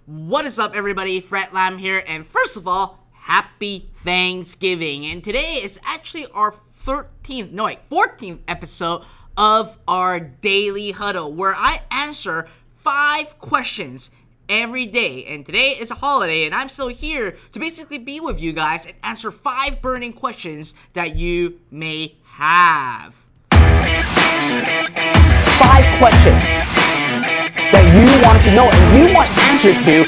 What is up, everybody? Fred Lam here, and first of all, happy Thanksgiving. And today is actually our 14th episode of our daily huddle, where I answer 5 questions every day. And today is a holiday, and I'm still here to basically be with you guys and answer 5 burning questions that you may have. 5 questions that you want to know and you want answers to.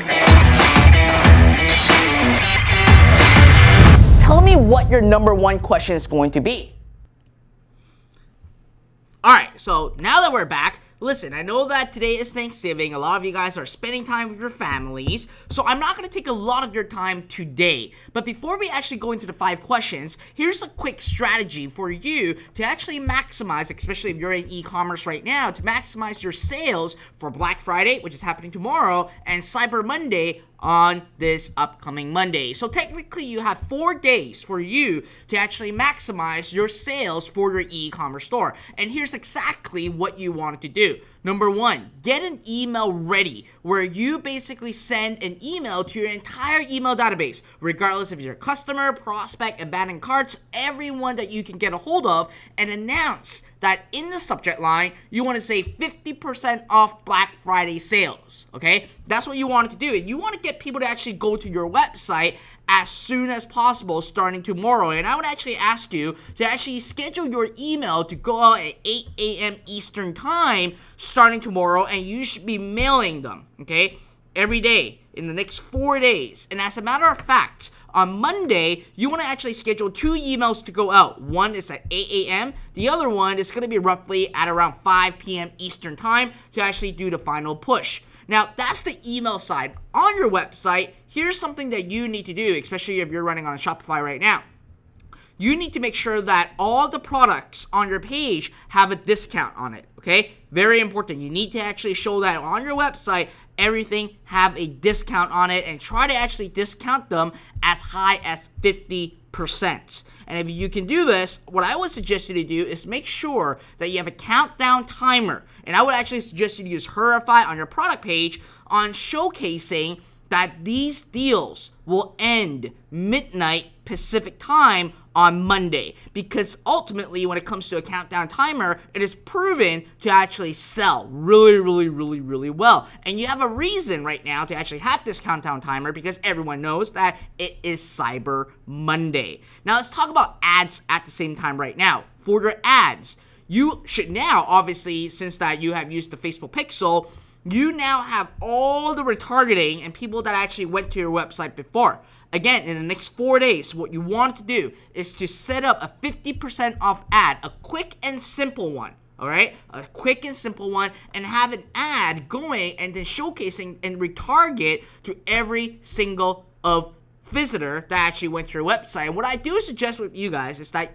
Tell me what your number 1 question is going to be. Alright, so now that we're back, listen, I know that today is Thanksgiving. A lot of you guys are spending time with your families, so I'm not going to take a lot of your time today. But before we actually go into the 5 questions, here's a quick strategy for you to actually maximize, especially if you're in e-commerce right now, to maximize your sales for Black Friday, which is happening tomorrow, and Cyber Monday on this upcoming Monday. So technically you have 4 days for you to actually maximize your sales for your e-commerce store. And here's exactly what you want to do. Number 1, get an email ready where you basically send an email to your entire email database, regardless if you're a customer, prospect, abandoned carts, everyone that you can get a hold of, and announce that in the subject line, you want to say 50% off Black Friday sales, okay? That's what you want to do. And you want to get people to actually go to your website as soon as possible starting tomorrow. And I would actually ask you to actually schedule your email to go out at 8 a.m. Eastern time starting tomorrow, and you should be mailing them, okay, every day in the next 4 days. And as a matter of fact, on Monday, you want to actually schedule 2 emails to go out. One is at 8 a.m. The other one is going to be roughly at around 5 p.m. Eastern time to actually do the final push. Now, that's the email side. On your website, here's something that you need to do, especially if you're running on Shopify right now. You need to make sure that all the products on your page have a discount on it, okay? Very important. You need to actually show that on your website, everything have a discount on it, and try to actually discount them as high as 50%. And if you can do this, what I would suggest you to do is make sure that you have a countdown timer. And I would actually suggest you to use Verify on your product page on showcasing that these deals will end midnight Pacific time on Monday, because ultimately when it comes to a countdown timer, it is proven to actually sell really well. And you have a reason right now to actually have this countdown timer, because everyone knows that it is Cyber Monday. Now let's talk about ads at the same time right now. For your ads, you should now, obviously, since that you have used the Facebook Pixel, you now have all the retargeting and people that actually went to your website before. Again, in the next 4 days, what you want to do is to set up a 50% off ad, a quick and simple one, all right? A quick and simple one, and have an ad going and then showcasing and retarget to every single of visitor that actually went to your website. And what I do suggest with you guys is that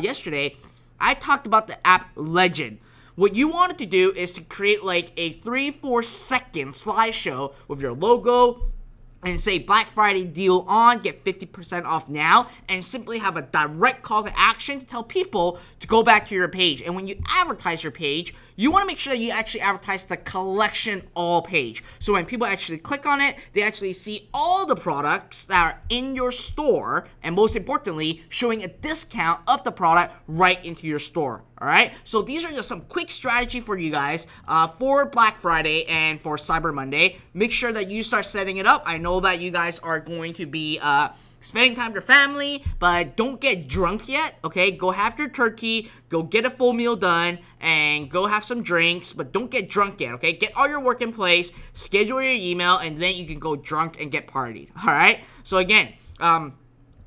yesterday, I talked about the app Legend. What you wanted to do is to create like a 3-4 second slideshow with your logo, and say Black Friday deal on, get 50% off now, and simply have a direct call to action to tell people to go back to your page. And when you advertise your page, you want to make sure that you actually advertise the collection all page. So when people actually click on it, they actually see all the products that are in your store, and most importantly, showing a discount of the product right into your store. Alright, so these are just some quick strategy for you guys for Black Friday and for Cyber Monday. Make sure that you start setting it up. I know that you guys are going to be spending time with your family, but don't get drunk yet, okay? Go have your turkey, go get a full meal done, and go have some drinks, but don't get drunk yet, okay? Get all your work in place, schedule your email, and then you can go drunk and get partied, alright? So again,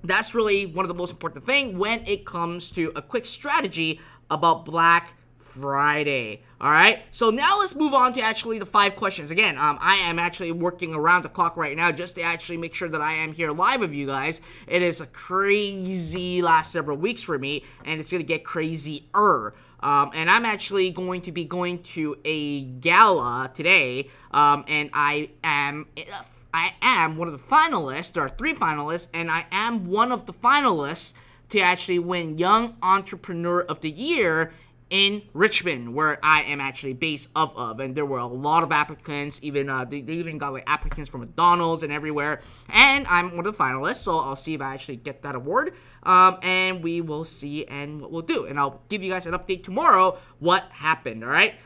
that's really one of the most important things when it comes to a quick strategy about Black Friday. Alright, so now let's move on to actually the 5 questions. Again, I am actually working around the clock right now just to actually make sure that I am here live with you guys. It is a crazy last several weeks for me, and it's going to get crazier. And I'm actually going to be going to a gala today, and I am one of the finalists. There are 3 finalists, and I am one of the finalists to actually win Young Entrepreneur of the Year in Richmond, where I am actually based of, and there were a lot of applicants. Even they even got like applicants from McDonald's and everywhere, and I'm one of the finalists, so I'll see if I actually get that award, and we will see and what we'll do, and I'll give you guys an update tomorrow what happened. All right,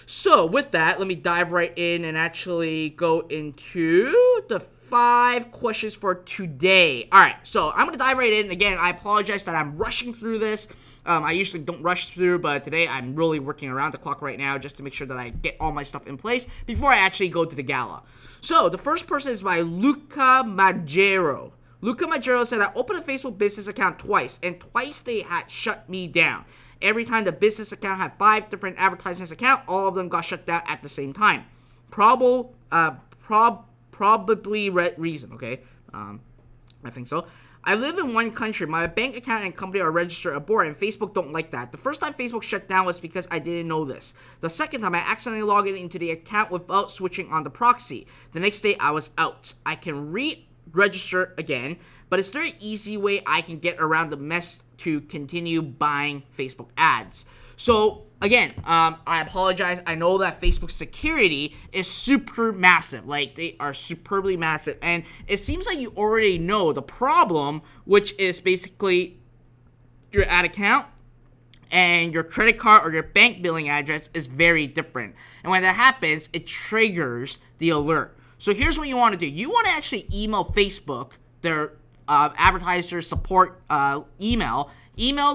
so with that, let me dive right in and actually go into the 5 questions for today. All right, so I'm gonna dive right in. Again, I apologize that I'm rushing through this. I usually don't rush through, but today I'm really working around the clock right now just to make sure that I get all my stuff in place before I actually go to the gala. So the first person is by Luca Maggiero. Luca Maggiero said, I opened a Facebook business account twice, and twice they had shut me down. Every time the business account had 5 different advertisements account, all of them got shut down at the same time. Probably reason, okay? I think so. I live in one country. My bank account and company are registered abroad, and Facebook don't like that. The first time Facebook shut down was because I didn't know this. The second time, I accidentally logged into the account without switching on the proxy. The next day, I was out. I can re-register again, but is there an easy way I can get around the mess to continue buying Facebook ads? So, again, I apologize. I know that Facebook's security is super massive. Like, they are superbly massive. And it seems like you already know the problem, which is basically your ad account and your credit card or your bank billing address is very different. And when that happens, it triggers the alert. So here's what you want to do. You want to actually email Facebook, their advertiser support email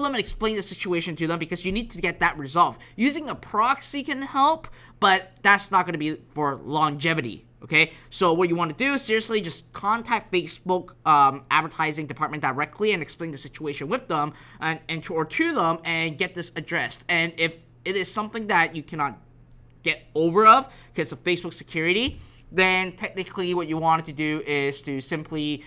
them and explain the situation to them, because you need to get that resolved. Using a proxy can help, but that's not going to be for longevity, okay? So what you want to do is seriously just contact Facebook advertising department directly and explain the situation with them or to them and get this addressed. And if it is something that you cannot get over of because of Facebook security, then technically what you want to do is to simply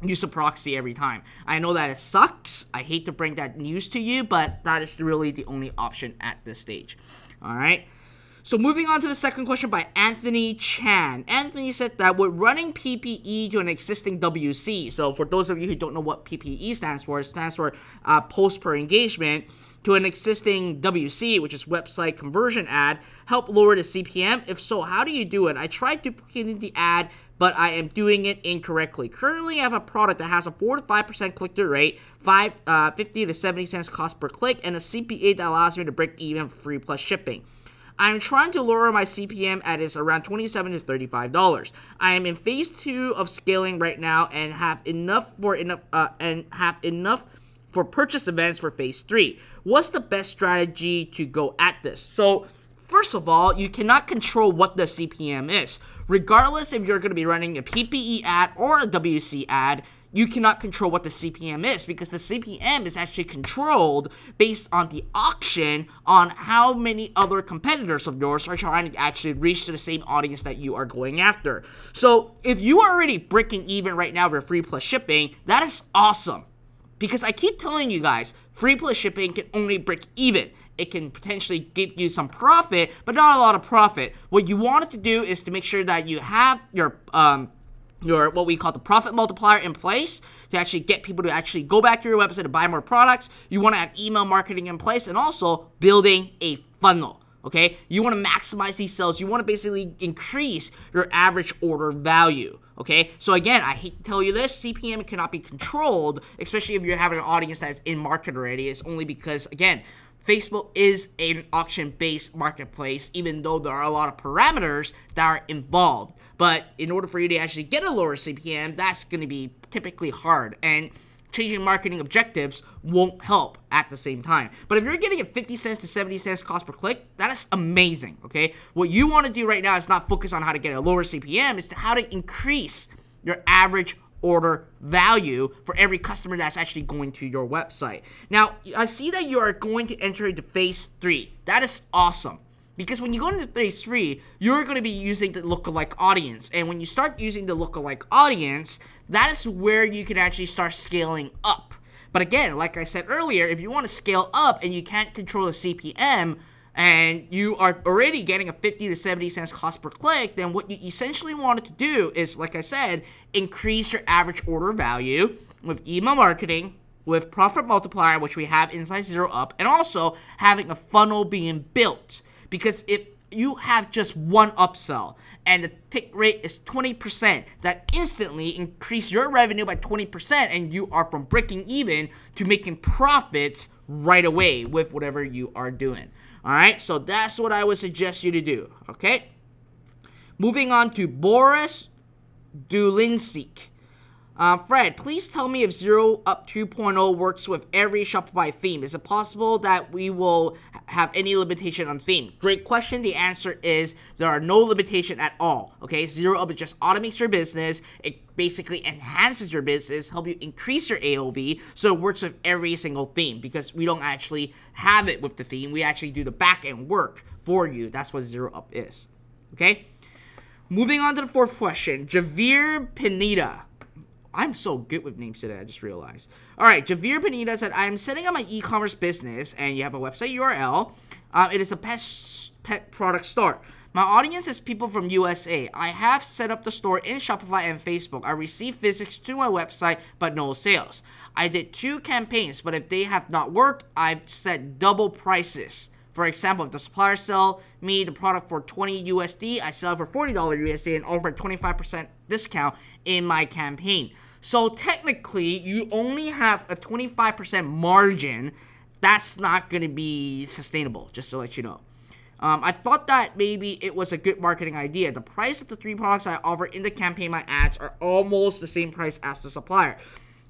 use a proxy every time. I know that it sucks. I hate to bring that news to you, but that is really the only option at this stage. All right. So moving on to the second question by Anthony Chan. Anthony said that we're running PPE to an existing WC. So for those of you who don't know what PPE stands for, it stands for post per engagement, to an existing WC, which is website conversion ad, help lower the CPM? If so, how do you do it? I tried duplicating the ad, but I am doing it incorrectly. Currently, I have a product that has a 4 to 5% click-through rate, 50 to 70 cents cost per click, and a CPA that allows me to break even for free plus shipping. I'm trying to lower my CPM at is around $27 to $35. I am in phase 2 of scaling right now and have enough for purchase events for phase 3. What's the best strategy to go at this? So, first of all, you cannot control what the CPM is. Regardless if you're going to be running a PPE ad or a WC ad, you cannot control what the CPM is, because the CPM is actually controlled based on the auction on how many other competitors of yours are trying to actually reach to the same audience that you are going after. So if you are already breaking even right now for free plus shipping, that is awesome. Because I keep telling you guys, free plus shipping can only break even. It can potentially give you some profit, but not a lot of profit. What you want to do is to make sure that you have your what we call the profit multiplier in place to actually get people to actually go back to your website to buy more products. You want to have email marketing in place, and also building a funnel. Okay, you want to maximize these sales. You want to basically increase your average order value. Okay, so again, I hate to tell you this, CPM cannot be controlled, especially if you're having an audience that is in market already. It's only because, again, Facebook is an auction-based marketplace, even though there are a lot of parameters that are involved. But in order for you to actually get a lower CPM, that's going to be typically hard. And changing marketing objectives won't help at the same time. But if you're getting a 50 cents to 70 cents cost per click, that is amazing, okay? What you want to do right now is not focus on how to get a lower CPM, is to how to increase your average order value for every customer that's actually going to your website. Now, I see that you are going to enter into phase 3. That is awesome. Because when you go into phase 3, you're going to be using the lookalike audience. And when you start using the lookalike audience, that is where you can actually start scaling up. But again, like I said earlier, if you want to scale up and you can't control the CPM, and you are already getting a 50 to 70 cents cost per click, then what you essentially wanted to do is, like I said, increase your average order value with email marketing, with profit multiplier, which we have inside Zero Up, and also having a funnel being built. Because if you have just one upsell and the tick rate is 20%, that instantly increase your revenue by 20%, and you are from breaking even to making profits right away with whatever you are doing. All right, so that's what I would suggest you to do. Okay, moving on to Boris Dulinsik. Fred, please tell me if Zero Up 2.0 works with every Shopify theme. Is it possible that we will have any limitation on theme? Great question. The answer is there are no limitation at all. Okay, Zero Up just automates your business. It basically enhances your business, help you increase your AOV, so it works with every single theme because we don't actually have it with the theme. We actually do the back end work for you. That's what Zero Up is. Okay, moving on to the fourth question. Javier Pineda. I'm so good with names today, I just realized. All right, Javier Pineda said, I'm setting up my e-commerce business, and you have a website URL. It is a pet product store. My audience is people from USA. I have set up the store in Shopify and Facebook. I receive visits to my website, but no sales. I did 2 campaigns, but if they have not worked, I've set double prices. For example, if the supplier sell me the product for $20 USD, I sell it for $40 USD and offer a 25% discount in my campaign. So technically, you only have a 25% margin. That's not going to be sustainable, just to let you know. I thought that maybe it was a good marketing idea. The price of the 3 products I offer in the campaign, my ads, are almost the same price as the supplier.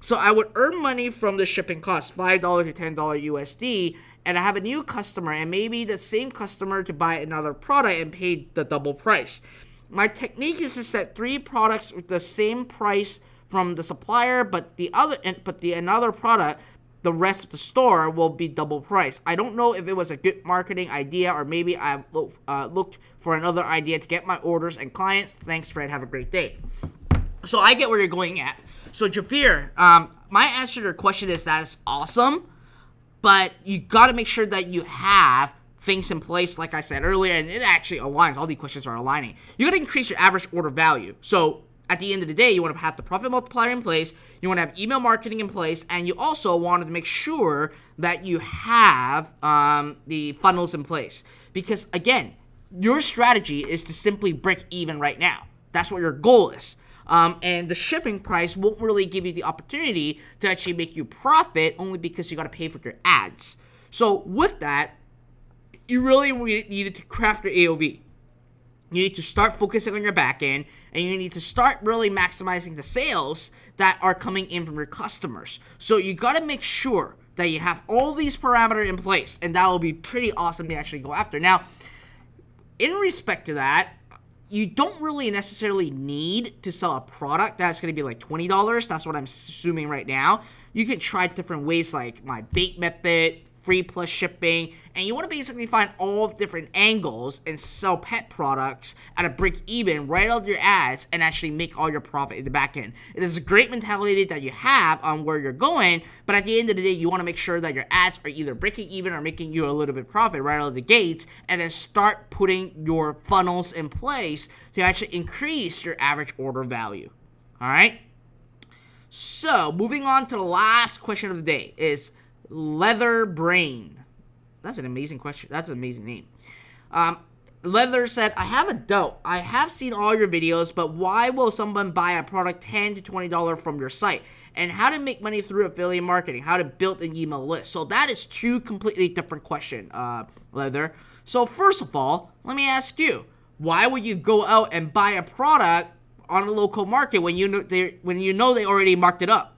So I would earn money from the shipping cost, $5 to $10 USD, and I have a new customer and maybe the same customer to buy another product and pay the double price. My technique is to set 3 products with the same price from the supplier, but another product, the rest of the store will be double price. I don't know if it was a good marketing idea, or maybe I looked for another idea to get my orders and clients. Thanks, Fred. Have a great day. So I get where you're going at. So Javier, my answer to your question is that is awesome, but you got to make sure that you have things in place, like I said earlier, and it actually aligns. All these questions are aligning. You got to increase your average order value. So at the end of the day, you want to have the profit multiplier in place, you want to have email marketing in place, and you also want to make sure that you have the funnels in place. Because again, your strategy is to simply break even right now. That's what your goal is. And the shipping price won't really give you the opportunity to actually make you profit, only because you got to pay for your ads. So with that, you really needed to craft your AOV. You need to start focusing on your back end, and you need to start really maximizing the sales that are coming in from your customers. So you got to make sure that you have all these parameters in place, and that will be pretty awesome to actually go after. Now, in respect to that, you don't really necessarily need to sell a product that's going to be like $20. That's what I'm assuming right now. You can try different ways, like my bait method, free plus shipping, and you want to basically find all different angles and sell pet products at a break even right out of your ads and actually make all your profit in the back end. It is a great mentality that you have on where you're going, but at the end of the day, you want to make sure that your ads are either breaking even or making you a little bit profit right out of the gates, and then start putting your funnels in place to actually increase your average order value. All right? So, moving on to the last question of the day is Leather Brain. That's an amazing question. That's an amazing name. Leather said, I have a doubt. I have seen all your videos, but why will someone buy a product $10 to $20 from your site? And how to make money through affiliate marketing, how to build an email list. So that is 2 completely different questions, Leather. So first of all, let me ask you, why would you go out and buy a product on a local market when you know they already marked it up,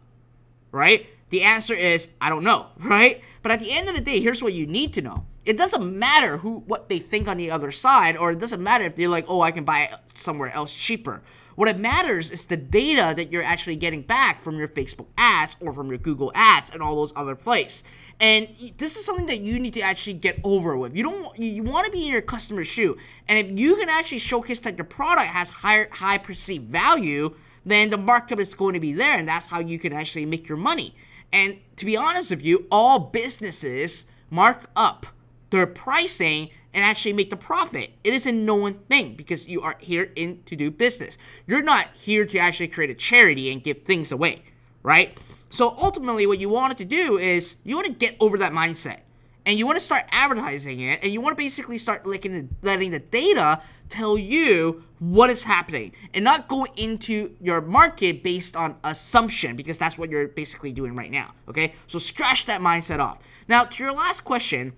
right? The answer is, I don't know, right? But at the end of the day, here's what you need to know. It doesn't matter what they think on the other side, or it doesn't matter if they're like, oh, I can buy it somewhere else cheaper. What it matters is the data that you're actually getting back from your Facebook ads or from your Google ads and all those other places. And this is something that you need to actually get over with. You want to be in your customer's shoe. And if you can actually showcase that your product has high perceived value, then the markup is going to be there, and that's how you can actually make your money. And to be honest with you, all businesses mark up their pricing and actually make the profit. It is a known thing because you are here to do business. You're not here to actually create a charity and give things away, right? So ultimately, what you want to do is you want to get over that mindset. And you want to start advertising it, and you want to basically start letting the data tell you what is happening, and not go into your market based on assumption, because that's what you're basically doing right now, okay? So scratch that mindset off. Now, to your last question,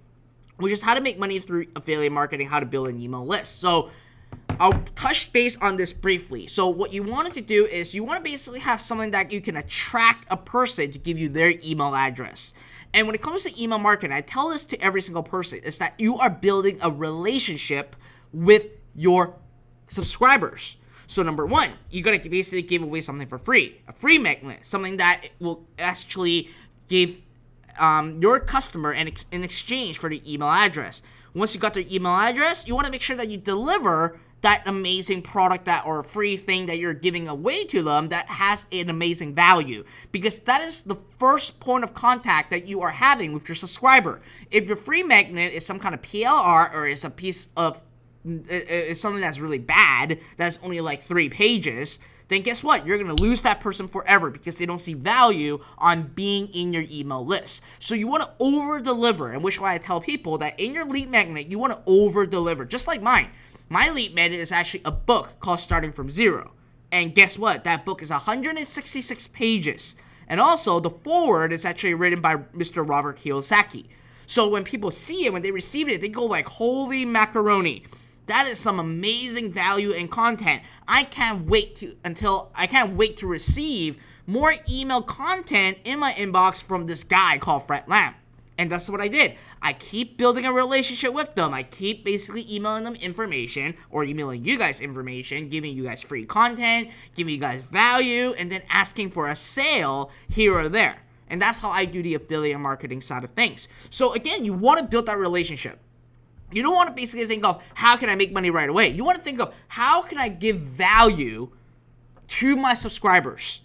which is how to make money through affiliate marketing, how to build an email list. So I'll touch base on this briefly. So what you wanted to do is you want to basically have something that you can attract a person to give you their email address. And when it comes to email marketing, I tell this to every single person, is that you are building a relationship with your subscribers. So number one, you're going to basically give away something for free, a free magnet, something that will actually give your customer in exchange for the email address. Once you got their email address, you want to make sure that you deliver that amazing product or free thing that you're giving away to them that has an amazing value, because that is the first point of contact that you are having with your subscriber. If your free magnet is some kind of PLR or is a piece of is something that's really bad, that's only like 3 pages, then guess what? You're going to lose that person forever because they don't see value on being in your email list. So you want to over-deliver, and which is why I tell people that in your lead magnet, you want to over-deliver, just like mine. My lead magnet is actually a book called Starting From Zero. And guess what? That book is 166 pages. And also, the foreword is actually written by Mr. Robert Kiyosaki. So when people see it, when they receive it, they go like, holy macaroni. That is some amazing value and content. I can't wait to receive more email content in my inbox from this guy called Fred Lam. And that's what I did. I keep building a relationship with them. I keep basically emailing them information, or emailing you guys information, giving you guys free content, giving you guys value, and then asking for a sale here or there. And that's how I do the affiliate marketing side of things. So again, you want to build that relationship. You don't want to basically think of, how can I make money right away? You want to think of, how can I give value to my subscribers?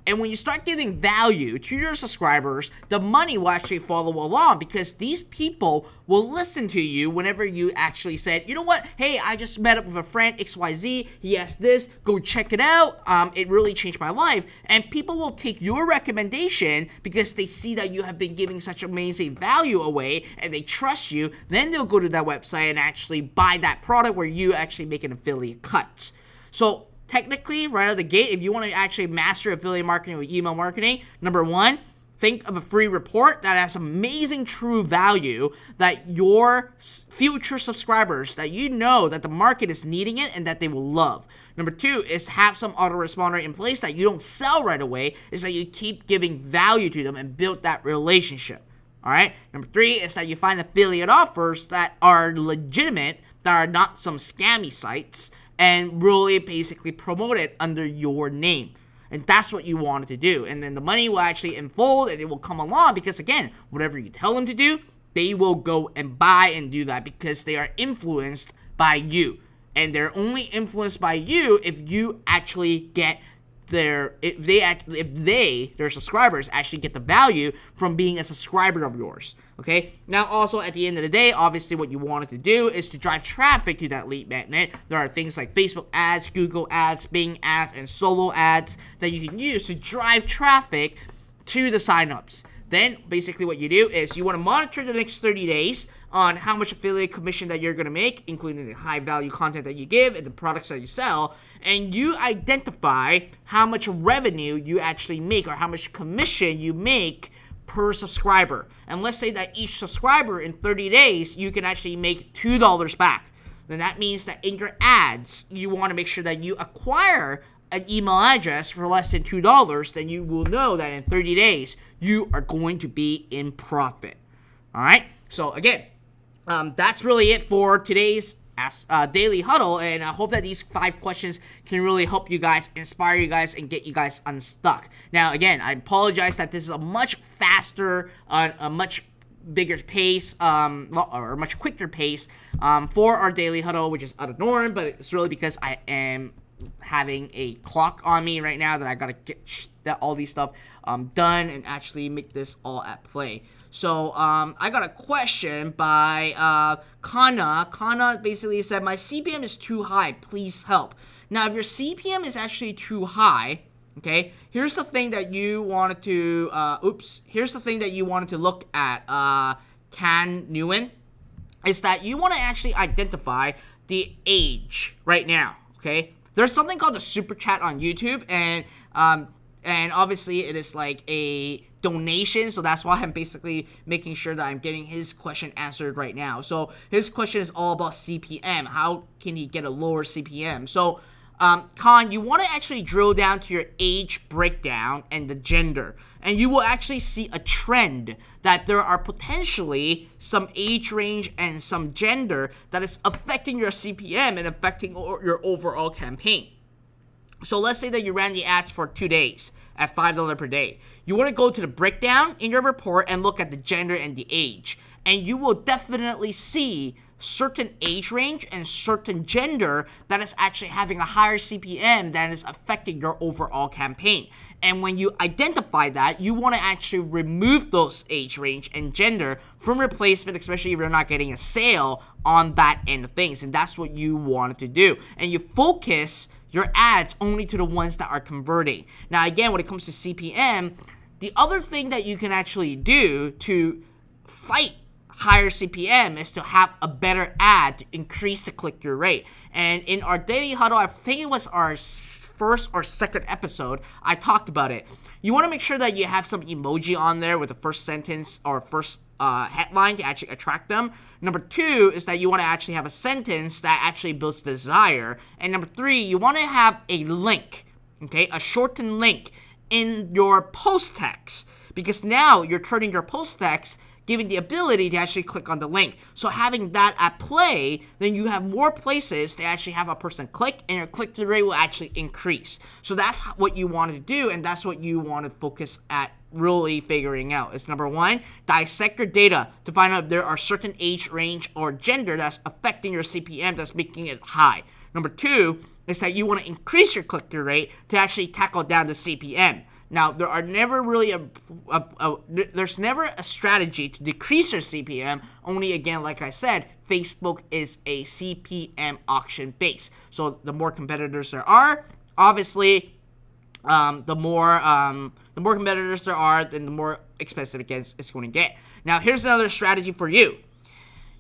And when you start giving value to your subscribers, the money will actually follow along, because these people will listen to you whenever you actually said, you know what, hey, I just met up with a friend, XYZ, he has this, go check it out, it really changed my life. And people will take your recommendation because they see that you have been giving such amazing value away, and they trust you. Then they'll go to that website and actually buy that product where you actually make an affiliate cut. So technically, right out of the gate, if you want to actually master affiliate marketing with email marketing, number one, think of a free report that has amazing true value that your future subscribers, that you know that the market is needing it and that they will love. Number two is have some autoresponder in place that you don't sell right away, is that you keep giving value to them and build that relationship. All right. Number three is that you find affiliate offers that are legitimate, that are not some scammy sites, and really basically promote it under your name. And that's what you wanted to do. And then the money will actually unfold, and it will come along, because again, whatever you tell them to do, they will go and buy and do that, because they are influenced by you. And they're only influenced by you if you actually get their subscribers actually get the value from being a subscriber of yours. Okay, now also at the end of the day, obviously what you wanted to do is to drive traffic to that lead magnet. There are things like Facebook ads, Google ads, Bing ads, and solo ads that you can use to drive traffic to the signups. Then basically what you do is you want to monitor the next 30 days on how much affiliate commission that you're going to make, including the high value content that you give and the products that you sell, and you identify how much revenue you actually make, or how much commission you make per subscriber. And let's say that each subscriber in 30 days, you can actually make $2 back. Then that means that in your ads, you want to make sure that you acquire an email address for less than $2, then you will know that in 30 days, you are going to be in profit. All right? So again, that's really it for today's Daily Huddle, and I hope that these 5 questions can really help you guys, inspire you guys, and get you guys unstuck. Now, again, I apologize that this is a much faster, a much bigger pace, or a much quicker pace for our Daily Huddle, which is out of norm, but it's really because I am having a clock on me right now that I gotta get all these stuff done and actually make this all at play. So I got a question by Kana. Kana basically said, my CPM is too high, please help. Now if your CPM is actually too high, Okay, here's the thing that you wanted to, here's the thing that you wanted to look at, Can Nguyen, is that you want to actually identify the age right now, okay? There's something called the super chat on YouTube, and obviously it is like a donation, so that's why I'm basically making sure that I'm getting his question answered right now. So his question is all about CPM. How can he get a lower CPM? So Khan, you want to actually drill down to your age breakdown and the gender, and you will actually see a trend that there are potentially some age range and some gender that is affecting your CPM and affecting your overall campaign. So let's say that you ran the ads for 2 days at $5 per day. You want to go to the breakdown in your report and look at the gender and the age, and you will definitely see certain age range and certain gender that is actually having a higher CPM that is affecting your overall campaign. And when you identify that, you want to actually remove those age range and gender from replacement, especially if you're not getting a sale on that end of things. And that's what you wanted to do. And you focus your ads only to the ones that are converting. Now, again, when it comes to CPM, the other thing that you can actually do to fight higher CPM is to have a better ad to increase the click-through rate. And in our daily huddle, I think it was our first or second episode, I talked about it. You want to make sure that you have some emoji on there with the first sentence or first headline to actually attract them. Number 2 is that you want to actually have a sentence that actually builds desire. And number 3, you want to have a link, okay, a shortened link in your post text, because now you're turning your post text giving the ability to actually click on the link. So having that at play, then you have more places to actually have a person click, and your click-through rate will actually increase. So that's what you want to do, and that's what you want to focus at really figuring out. It's number 1, dissect your data to find out if there are certain age range or gender that's affecting your CPM that's making it high. Number 2 is that you want to increase your click-through rate to actually tackle down the CPM. Now, there are never really there's never a strategy to decrease your CPM. Only, again, like I said, Facebook is a CPM auction base. So the more competitors there are, obviously, the more competitors there are, then the more expensive it's going to get. Now, here's another strategy for you.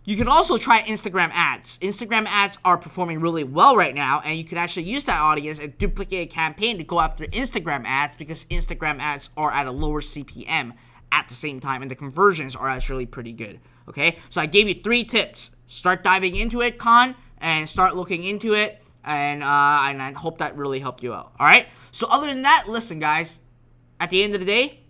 You can also try Instagram ads. Instagram ads are performing really well right now, and you can actually use that audience and duplicate a campaign to go after Instagram ads, because Instagram ads are at a lower CPM at the same time, and the conversions are actually pretty good, okay? So I gave you 3 tips. Start diving into it, Khan, and start looking into it, and I hope that really helped you out, all right? So other than that, listen, guys, at the end of the day,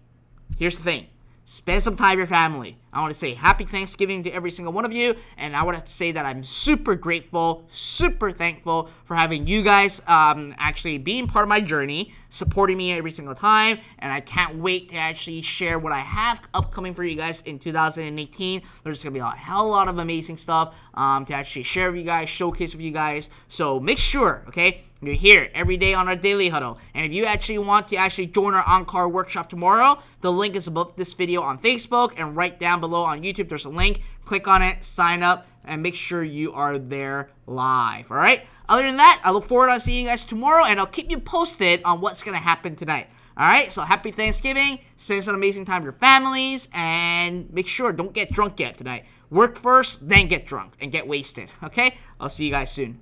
here's the thing. Spend some time with your family. I want to say happy Thanksgiving to every single one of you, and I want to say that I'm super grateful, super thankful for having you guys actually being part of my journey, supporting me every single time, and I can't wait to actually share what I have upcoming for you guys in 2018. There's going to be a hell lot of amazing stuff to actually share with you guys, showcase with you guys, so make sure, okay, you're here every day on our daily huddle. And if you actually want to actually join our Encore workshop tomorrow, the link is above this video on Facebook, and right down below on YouTube there's a link. Click on it, sign up, and make sure you are there live. Alright? Other than that, I look forward to seeing you guys tomorrow, and I'll keep you posted on what's going to happen tonight. Alright? So happy Thanksgiving, spend some amazing time with your families, and make sure don't get drunk yet tonight. Work first, then get drunk and get wasted. Okay? I'll see you guys soon.